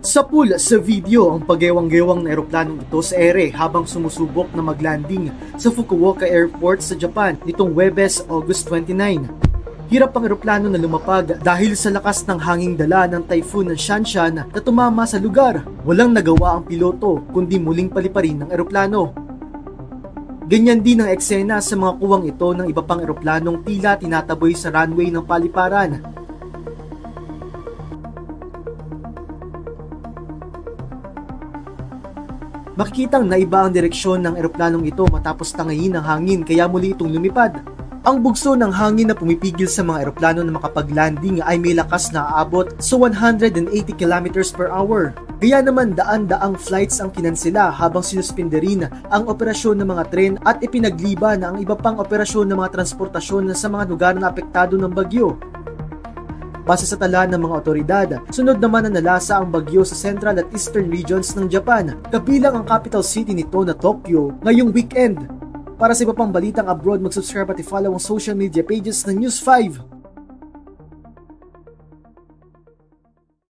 Sa pool sa video ang paggewang-gewang na eroplanong ito sa ere habang sumusubok na maglanding sa Fukuoka Airport sa Japan nitong Huwebes, August 29. Hirap ang eroplano na lumapag dahil sa lakas ng hanging dala ng typhoon ng Shanshan na tumama sa lugar. Walang nagawa ang piloto kundi muling paliparin ng eroplano. Ganyan din ang eksena sa mga kuwang ito ng iba pang eroplanong tila tinataboy sa runway ng paliparan. Makikitang naiba ang direksyon ng eroplanong ito matapos tangayin ng hangin kaya muli itong lumipad. Ang bugso ng hangin na pumipigil sa mga eroplano na makapaglanding ay may lakas na aabot sa 180 km per hour. Kaya naman daan-daang flights ang kinansela habang sinuspinde rin ang operasyon ng mga tren at ipinagliba na ang iba pang operasyon ng mga transportasyon sa mga lugar na apektado ng bagyo. Base sa tala ng mga otoridad, sunod naman na nalasa ang bagyo sa central at eastern regions ng Japan, kabilang ang capital city nito na Tokyo ngayong weekend. Para sa iba pang balitang abroad, mag-subscribe at i-follow ang social media pages ng News 5.